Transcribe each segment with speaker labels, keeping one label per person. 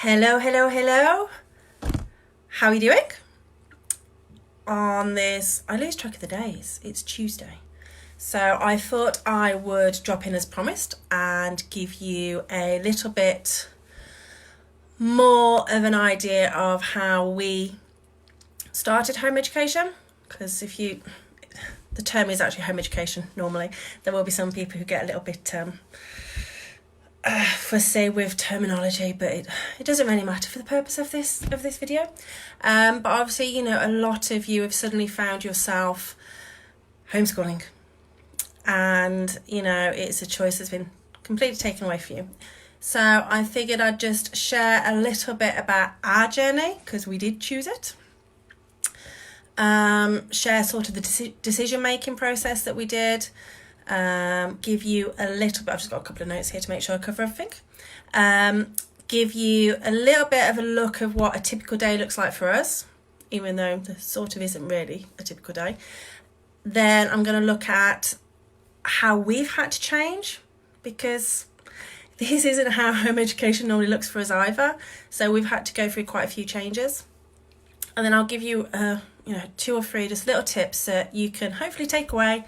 Speaker 1: Hello, hello, hello. How are you doing? On this, I lose track of the days. It's Tuesday. So I thought I would drop in as promised and give you a little bit more of an idea of how we started home education. Because the term is actually home education normally. There will be some people who get a little bit fussy with terminology, but it doesn't really matter for the purpose of this video. But obviously, a lot of you have suddenly found yourself homeschooling, and it's a choice that's been completely taken away from you. So I figured I'd just share a little bit about our journey, because we did choose it. Share sort of the decision making process that we did. Give you a little bit, I've just got a couple of notes here to make sure I cover everything. Give you a little bit of a look of what a typical day looks like for us, even though there sort of isn't really a typical day. Then I'm going to look at how we've had to change, because this isn't how home education normally looks for us either. So we've had to go through quite a few changes. And then I'll give you, 2 or 3 just little tips that you can hopefully take away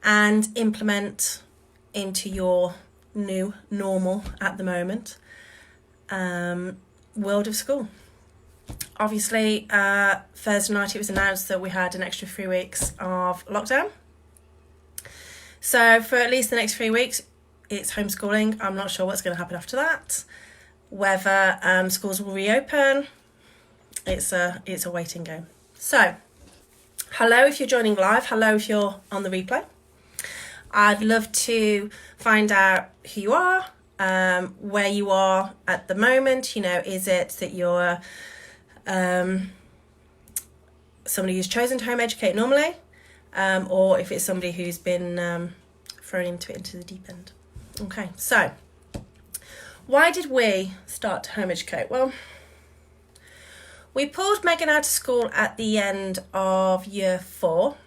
Speaker 1: and implement into your new normal at the moment world of school. Obviously, Thursday night it was announced that we had an extra 3 weeks of lockdown. So for at least the next 3 weeks, it's homeschooling. I'm not sure what's going to happen after that. Whether schools will reopen, it's a waiting game. So, hello if you're joining live. Hello if you're on the replay. I'd love to find out who you are, where you are at the moment. Is it that you're somebody who's chosen to home educate normally, or if it's somebody who's been thrown into the deep end. Okay, so why did we start to home educate? Well, we pulled Megan out of school at the end of year 4,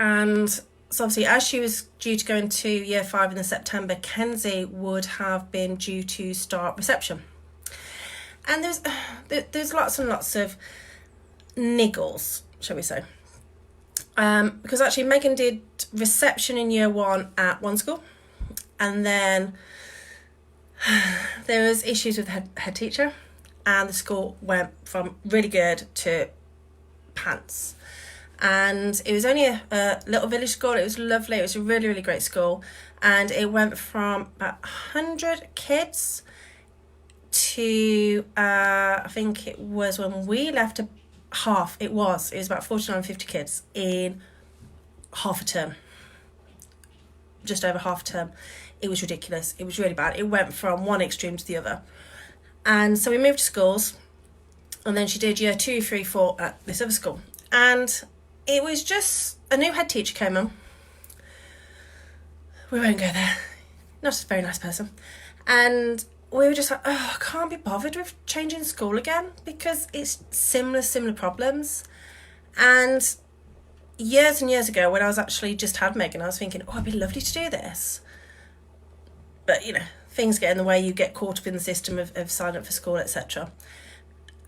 Speaker 1: and so obviously as she was due to go into year 5 in the September, Kenzie would have been due to start reception. And there's lots and lots of niggles, shall we say. Because actually Megan did reception in year 1 at one school, and then there was issues with the head teacher, and the school went from really good to pants. And it was only a little village school. It was lovely. It was a really, really great school. And it went from about 100 kids to, I think it was when we left, half. It was about 49, 50 kids in half a term. Just over half a term. It was ridiculous. It was really bad. It went from one extreme to the other. And so we moved schools. And then she did year 2, 3, 4 at this other school. And it was just a new head teacher came on. We won't go there. Not a very nice person. And we were just like, I can't be bothered with changing school again, because it's similar problems. And years and years ago, when I was actually just had Megan, I was thinking, it'd be lovely to do this. But, things get in the way. You get caught up in the system of sign up for school, etc.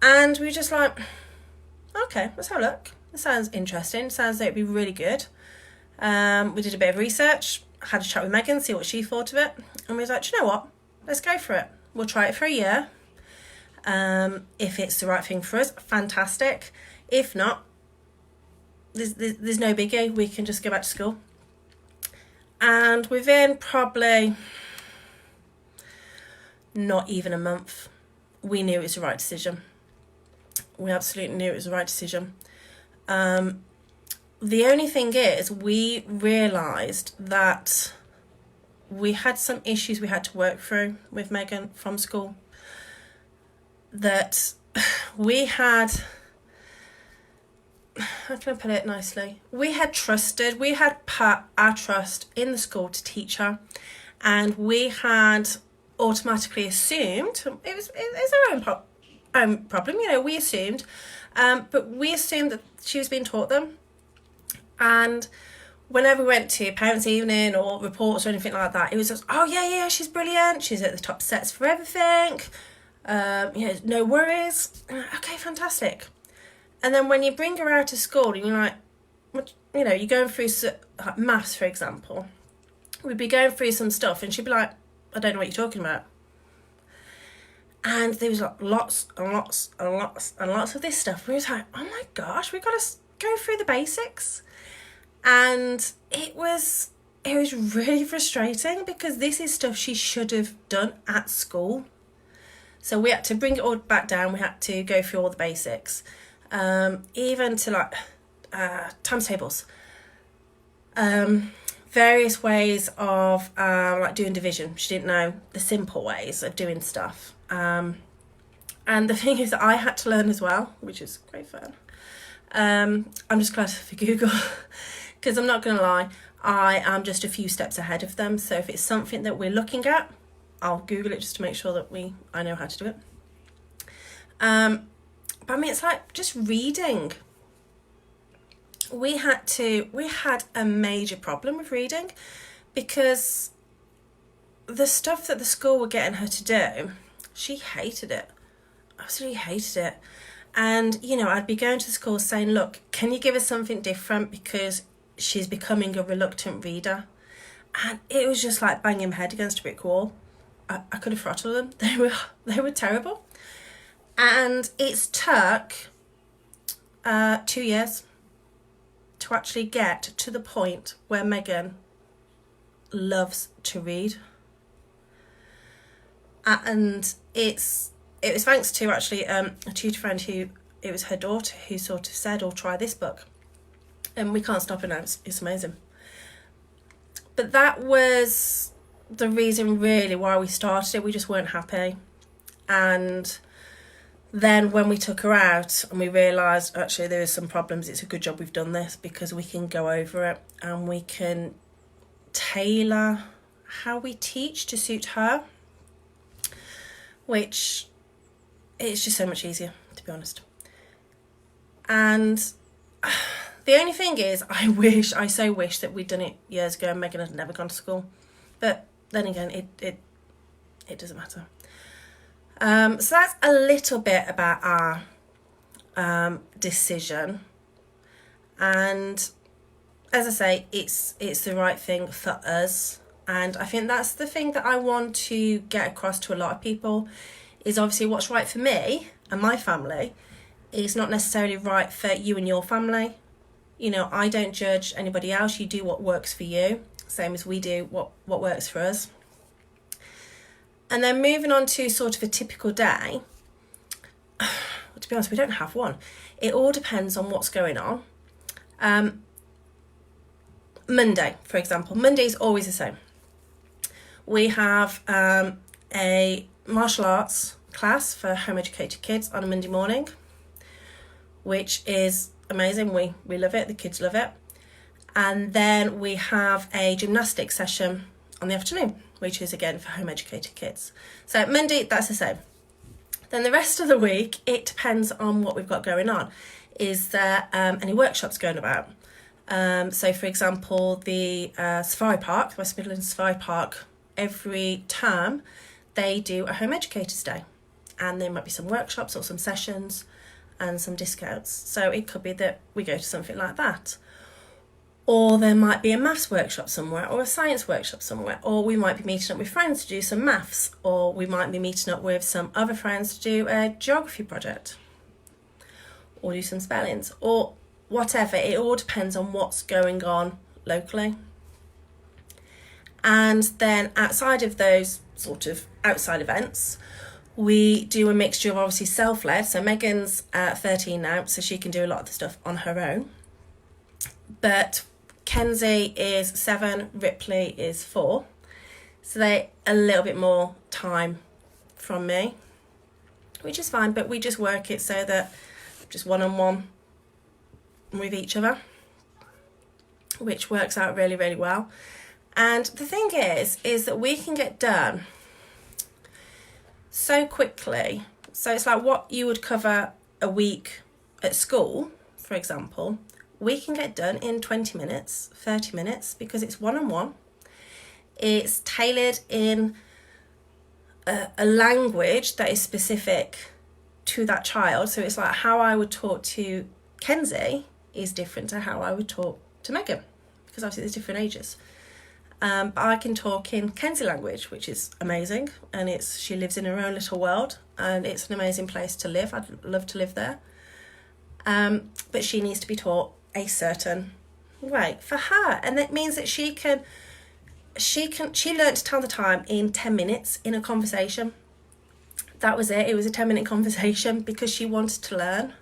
Speaker 1: And we were just like, okay, let's have a look. It sounds interesting. Sounds like it'd be really good. We did a bit of research, had a chat with Megan, see what she thought of it. And we was like, do you know what? Let's go for it. We'll try it for a year. If it's the right thing for us, fantastic. If not, there's no biggie. We can just go back to school. And within probably not even a month, we knew it was the right decision. We absolutely knew it was the right decision. The only thing is, we realised that we had some issues we had to work through with Megan from school. That we had, how can I put it nicely? We had put our trust in the school to teach her, and we had automatically assumed it was our own problem. We assumed, but we assumed that she was being taught them. And whenever we went to parents' evening or reports or anything like that, it was just, oh yeah, she's brilliant. She's at the top sets for everything. No worries. Okay, fantastic. And then when you bring her out of school and you're like, you're going through maths, for example, we'd be going through some stuff and she'd be like, I don't know what you're talking about. And there was like lots and lots and lots and lots of this stuff. We was like, oh my gosh, we've got to go through the basics. And it was really frustrating because this is stuff she should have done at school. So we had to bring it all back down. We had to go through all the basics, even to like times tables, various ways of like doing division. She didn't know the simple ways of doing stuff. And the thing is that I had to learn as well, which is great fun. I'm just glad for Google because I'm not going to lie, I am just a few steps ahead of them. So if it's something that we're looking at, I'll Google it just to make sure that I know how to do it. But I mean, it's like just reading. We had a major problem with reading because the stuff that the school were getting her to do, she hated it. Absolutely hated it. And, I'd be going to school saying, look, can you give us something different because she's becoming a reluctant reader? And it was just like banging my head against a brick wall. I could have throttled them. They were terrible. And it's took 2 years to actually get to the point where Megan loves to read. And it was thanks to actually a tutor friend who, it was her daughter who sort of said, oh, try this book. And we can't stop it now, it's amazing. But that was the reason really why we started it. We just weren't happy. And then when we took her out and we realised actually there is some problems, it's a good job we've done this because we can go over it and we can tailor how we teach to suit her, which it's just so much easier, to be honest. And the only thing is, I so wish that we'd done it years ago and Megan had never gone to school. But then again, it doesn't matter. So that's a little bit about our decision. And as I say, it's the right thing for us. And I think that's the thing that I want to get across to a lot of people is obviously what's right for me and my family is not necessarily right for you and your family. I don't judge anybody else. You do what works for you, same as we do what works for us. And then moving on to sort of a typical day, to be honest, we don't have one. It all depends on what's going on. Monday, for example. Monday is always the same. We have a martial arts class for home educated kids on a Monday morning, which is amazing. We love it. The kids love it. And then we have a gymnastics session on the afternoon, which is again for home educated kids. So Monday, that's the same. Then the rest of the week, it depends on what we've got going on. Is there any workshops going about? So for example, the Safari Park, West Midlands Safari Park, every term they do a home educators day, and there might be some workshops or some sessions and some discounts. So it could be that we go to something like that. Or there might be a maths workshop somewhere or a science workshop somewhere, or we might be meeting up with friends to do some maths, or we might be meeting up with some other friends to do a geography project or do some spellings or whatever. It all depends on what's going on locally. And then outside of those sort of outside events, we do a mixture of obviously self-led. So Megan's 13 now, so she can do a lot of the stuff on her own. But Kenzie is 7, Ripley is 4. So they a little bit more time from me, which is fine, but we just work it so that just one-on-one with each other, which works out really, really well. And the thing is that we can get done so quickly. So it's like what you would cover a week at school, for example, we can get done in 20 minutes, 30 minutes, because it's one-on-one. It's tailored in a language that is specific to that child. So it's like how I would talk to Kenzie is different to how I would talk to Megan, because obviously there's different ages. But I can talk in Kenzie language, which is amazing, and she lives in her own little world, and it's an amazing place to live. I'd love to live there. But she needs to be taught a certain way for her, and that means that she learned to tell the time in 10 minutes in a conversation. That was it. It was a 10-minute conversation because she wanted to learn.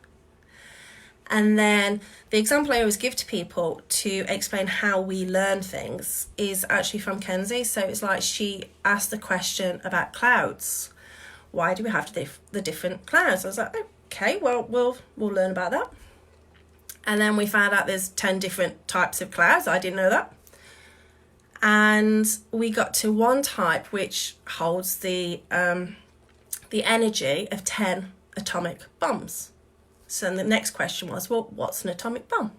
Speaker 1: And then the example I always give to people to explain how we learn things is actually from Kenzie. So it's like she asked the question about clouds. Why do we have the different clouds? I was like, okay, well, we'll learn about that. And then we found out there's 10 different types of clouds. I didn't know that. And we got to one type which holds the energy of 10 atomic bombs. So then the next question was, well, what's an atomic bomb?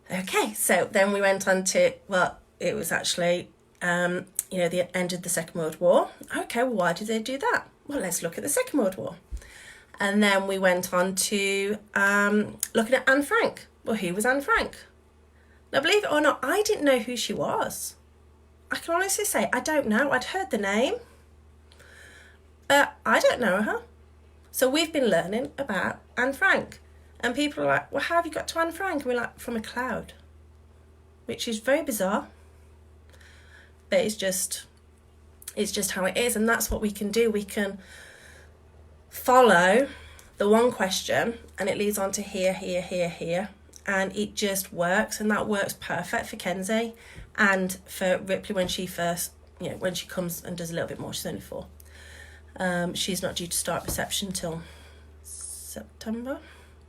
Speaker 1: Okay, so then we went on to, well, it was actually, the end of the Second World War. Okay, well, why did they do that? Well, let's look at the Second World War. And then we went on to looking at Anne Frank. Well, who was Anne Frank? Now, believe it or not, I didn't know who she was. I can honestly say I don't know. I'd heard the name, but I don't know her. So we've been learning about Anne Frank. And people are like, well, how have you got to Anne Frank? And we're like, from a cloud. Which is very bizarre. But it's just how it is. And that's what we can do. We can follow the one question and it leads on to here, here, here, here. And it just works. And that works perfect for Kenzie and for Ripley when she first, when she comes and does a little bit more. She's only 4. She's not due to start reception until September,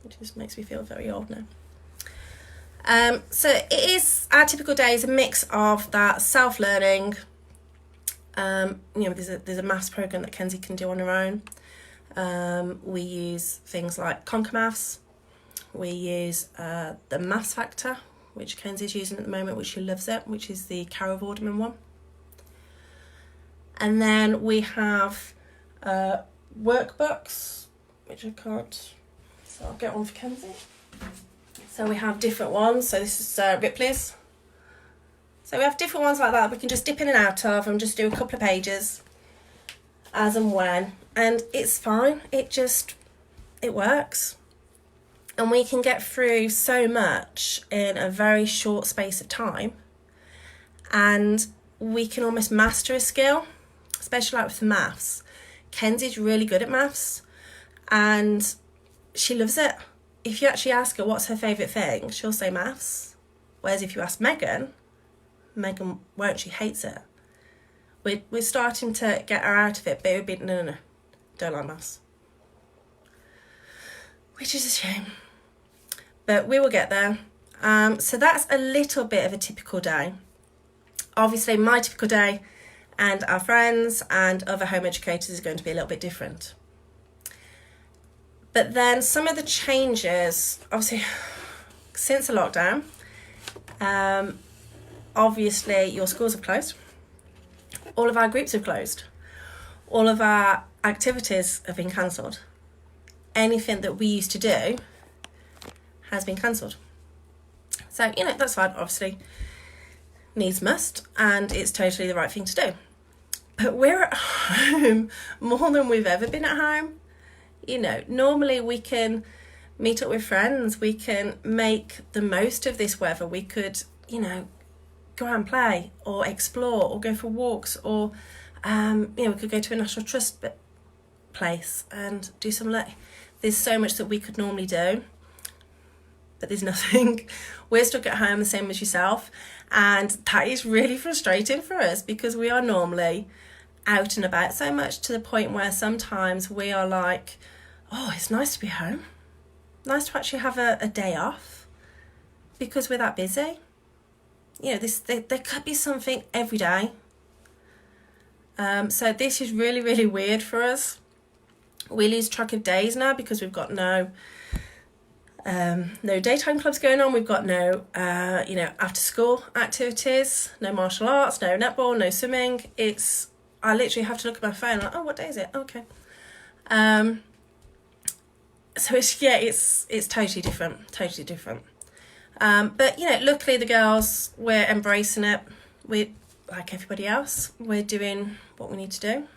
Speaker 1: which just makes me feel very old now. So it is, our typical day is a mix of that self-learning. There's a maths program that Kenzie can do on her own. We use things like Conquer Maths. We use the Maths Factor, which Kenzie's using at the moment, which she loves it, which is the Carol Vorderman one. And then we have workbooks, which I can't, so I'll get one for Kenzie. So we have different ones. So this is Ripley's. So we have different ones like that we can just dip in and out of and just do a couple of pages as and when. And it's fine. It works. And we can get through so much in a very short space of time. And we can almost master a skill, especially like with maths. Kenzie's really good at maths and she loves it. If you actually ask her what's her favourite thing, she'll say maths. Whereas if you ask Megan won't, she hates it. We're starting to get her out of it, but it would be, no, don't like maths. Which is a shame. But we will get there. So that's a little bit of a typical day. Obviously, my typical day and our friends and other home educators is going to be a little bit different. But then some of the changes, obviously, since the lockdown, obviously your schools have closed. All of our groups have closed. All of our activities have been cancelled. Anything that we used to do has been cancelled. So, that's fine, obviously. Needs must, and it's totally the right thing to do. But we're at home more than we've ever been at home. Normally we can meet up with friends, we can make the most of this weather, we could, go out and play or explore or go for walks or, we could go to a National Trust place and do some there's so much that we could normally do. But there's nothing. We're stuck at home the same as yourself, and that is really frustrating for us because we are normally out and about so much to the point where sometimes we are like, oh, it's nice to be home, nice to actually have a day off because we're that busy. There could be something every day. So this is really, really weird for us. We lose track of days now because we've got no daytime clubs going on. We've got no, after school activities, no martial arts, no netball, no swimming. It's I literally have to look at my phone, like, oh, what day is it? Okay. So it's totally different. But luckily the girls, we're embracing it. We, like everybody else, we're doing what we need to do.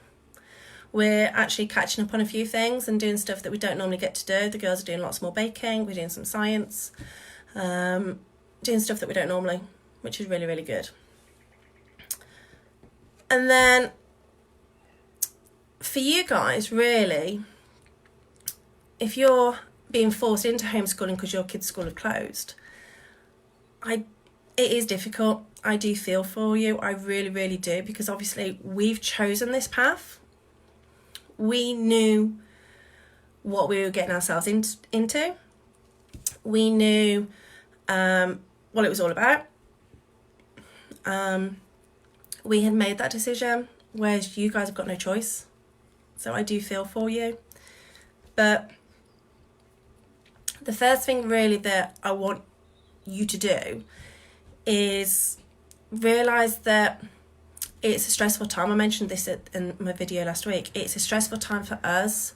Speaker 1: We're actually catching up on a few things and doing stuff that we don't normally get to do. The girls are doing lots more baking. We're doing some science, doing stuff that we don't normally, which is really, really good. And then for you guys, really, if you're being forced into homeschooling because your kids' school are closed, it is difficult. I do feel for you. I really, really do, because obviously we've chosen this path. We knew what we were getting ourselves into. We knew what it was all about. We had made that decision, whereas you guys have got no choice. So I do feel for you. But the first thing really that I want you to do is realise that it's a stressful time. I mentioned this in my video last week. It's a stressful time for us.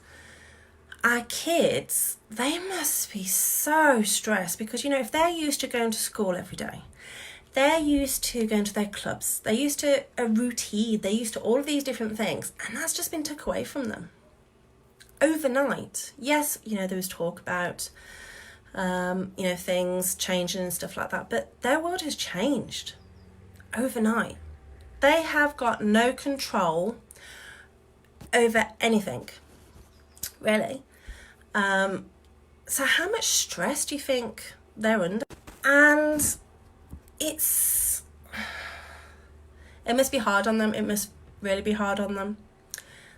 Speaker 1: Our kids, they must be so stressed because, if they're used to going to school every day, they're used to going to their clubs, they're used to a routine, they're used to all of these different things, and that's just been took away from them overnight. Yes, there was talk about, things changing and stuff like that, but their world has changed overnight. They have got no control over anything, really. So how much stress do you think they're under? And it must be hard on them. It must really be hard on them.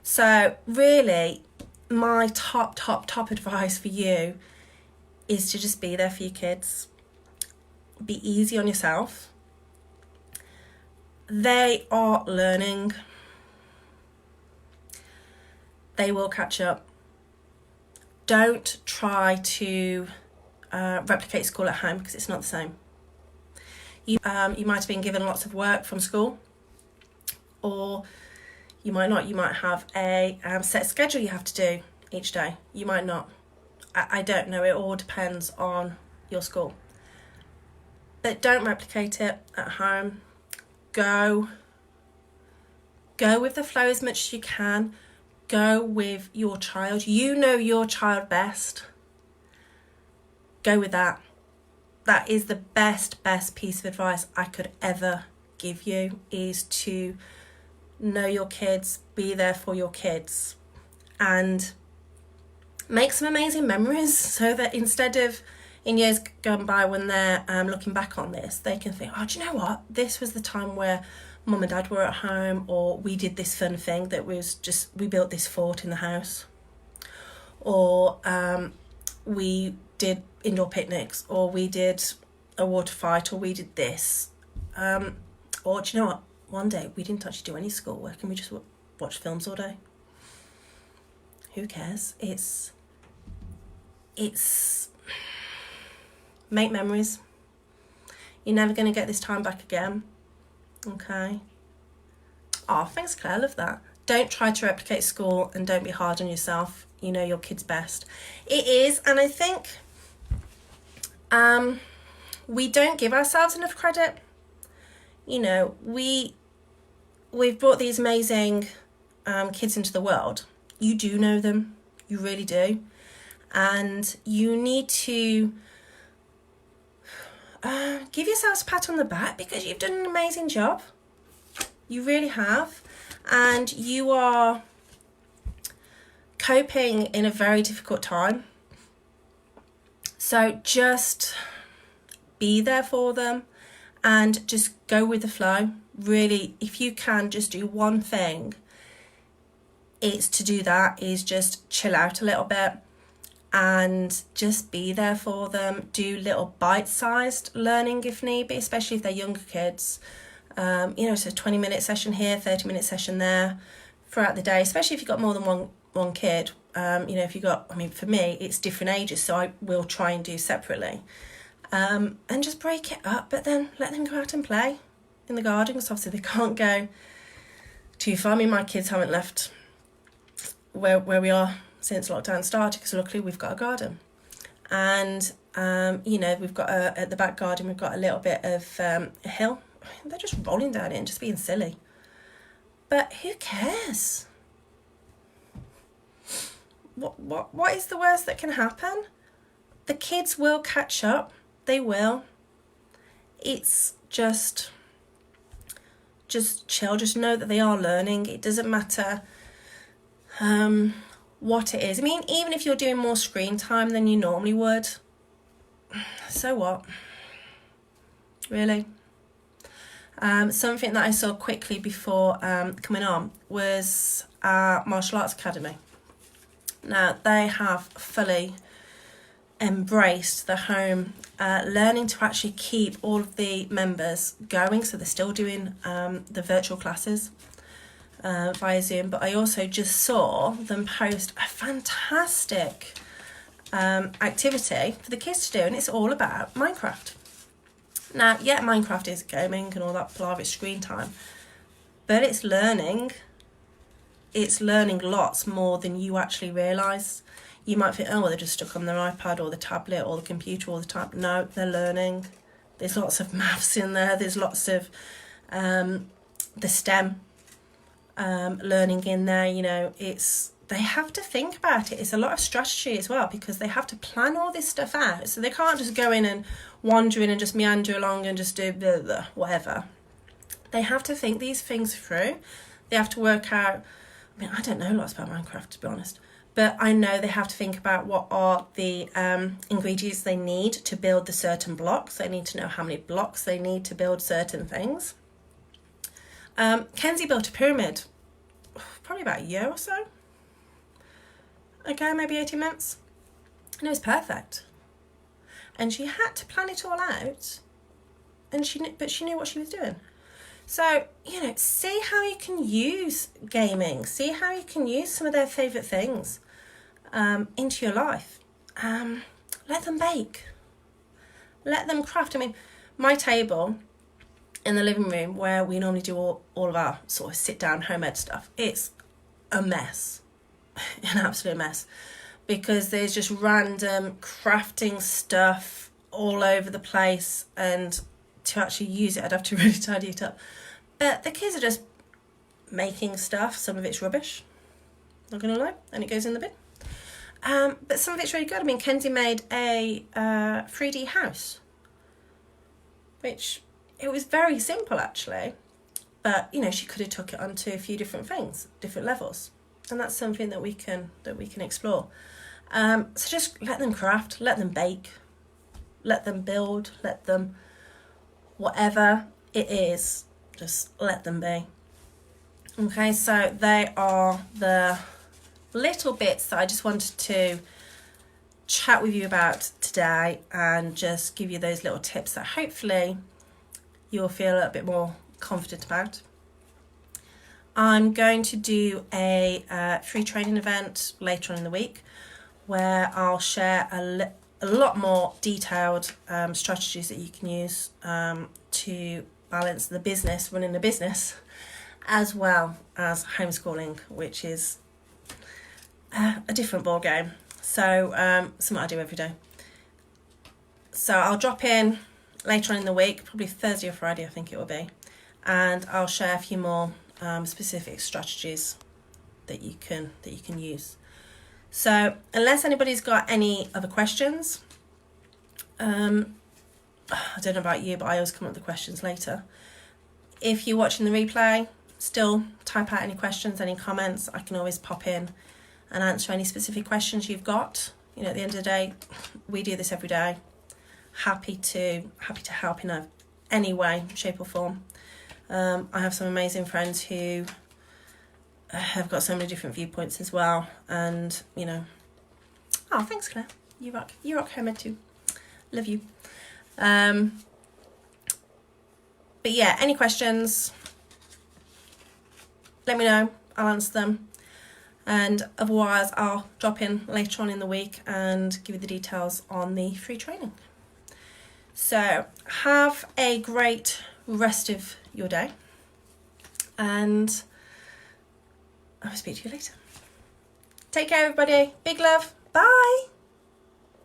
Speaker 1: So really, my top advice for you is to just be there for your kids. Be easy on yourself. They are learning. They will catch up. Don't try to replicate school at home, because it's not the same. You might have been given lots of work from school, or you might not. You might have a set schedule you have to do each day. You might not. I don't know. It all depends on your school. But don't replicate it at home. Go with the flow as much as you can. Go with your child. You know your child best. Go with that. That is the best piece of advice I could ever give you, is to know your kids, be there for your kids, and make some amazing memories, so that instead of in years gone by, when they're looking back on this, they can think, oh, do you know what? This was the time where Mum and Dad were at home, or we did this fun thing that was just, we built this fort in the house, or we did indoor picnics, or we did a water fight, or we did this. Or do you know what? One day we didn't actually do any schoolwork and we just watched films all day. Who cares? It's make memories. You're never going to get this time back again. Okay. Oh, thanks, Claire. I love that. Don't try to replicate school, and don't be hard on yourself. You know your kids best. It is, and I think we don't give ourselves enough credit. We've brought these amazing kids into the world. You do know them. You really do. And you need to give yourselves a pat on the back, because you've done an amazing job. You really have. And you are coping in a very difficult time. So just be there for them and just go with the flow. Really, if you can just do one thing, it's to do that, is just chill out a little bit and just be there for them. Do little bite-sized learning if need be, especially if they're younger kids. So 20-minute session here, 30-minute session there throughout the day, especially if you've got more than one kid. If you've got, for me, it's different ages, so I will try and do separately. And just break it up, but then let them go out and play in the garden, because obviously they can't go too far. I mean, my kids haven't left where we are since lockdown started, because luckily we've got a garden. And, you know, we've got at the back garden, we've got a little bit of a hill. They're just rolling down it and just being silly. But who cares? What is the worst that can happen? The kids will catch up. They will. It's just chill. Just know that they are learning. It doesn't matter what it is. I mean, even if you're doing more screen time than you normally would, so what? Really? Something that I saw quickly before coming on was our martial arts academy. Now, they have fully embraced the home learning to actually keep all of the members going. So they're still doing the virtual classes via Zoom. But I also just saw them post a fantastic activity for the kids to do. And it's all about Minecraft. Now, yeah, Minecraft is gaming and all that palaver, screen time. But it's learning. It's learning lots more than you actually realise. You might think, oh, well, they're just stuck on their iPad or the tablet or the computer all the time. No, they're learning. There's lots of maths in there. There's lots of the STEM learning in there. You know, they have to think about it. It's a lot of strategy as well, because they have to plan all this stuff out. So they can't just go in and wander in and just meander along and just do whatever. They have to think these things through. They have to work out. I mean, I don't know lots about Minecraft, to be honest. But I know they have to think about what are the ingredients they need to build the certain blocks. They need to know how many blocks they need to build certain things. Kenzie built a pyramid probably about a year or so ago, maybe 18 months. And it was perfect. And she had to plan it all out. But she knew what she was doing. So, you know, see how you can use gaming. See how you can use some of their favourite things into your life. Let them bake. Let them craft. I mean, my table in the living room, where we normally do all of our sort of sit-down homemade stuff, it's a mess. An absolute mess. Because there's just random crafting stuff all over the place, and to actually use it, I'd have to really tidy it up. But the kids are just making stuff. Some of it's rubbish, not gonna lie, and it goes in the bin. But some of it's really good. I mean, Kenzie made a 3D house, which it was very simple actually, but you know, she could have took it onto a few different things, different levels, and that's something that we can explore. So just let them craft, let them bake, let them build, let them, whatever it is, just let them be. Okay, so they are the little bits that I just wanted to chat with you about today, and just give you those little tips that hopefully you'll feel a little bit more confident about. I'm going to do a free training event later on in the week, where I'll share a lot more detailed strategies that you can use to balance the business, running a business, as well as homeschooling, which is a different ball game. So something I do every day. So I'll drop in later on in the week, probably Thursday or Friday, I think it will be, and I'll share a few more specific strategies that you can use. So unless anybody's got any other questions, I don't know about you, but I always come up with the questions later. If you're watching the replay, still type out any questions, any comments. I can always pop in and answer any specific questions you've got. You know, at the end of the day, we do this every day. Happy to help in any way, shape or form. I have some amazing friends who have got so many different viewpoints as well, and you know, oh, thanks Claire, you rock Homer too, love you. But yeah, any questions, let me know, I'll answer them, and otherwise I'll drop in later on in the week and give you the details on the free training. So have a great rest of your day, and I will speak to you later. Take care, everybody. Big love. Bye.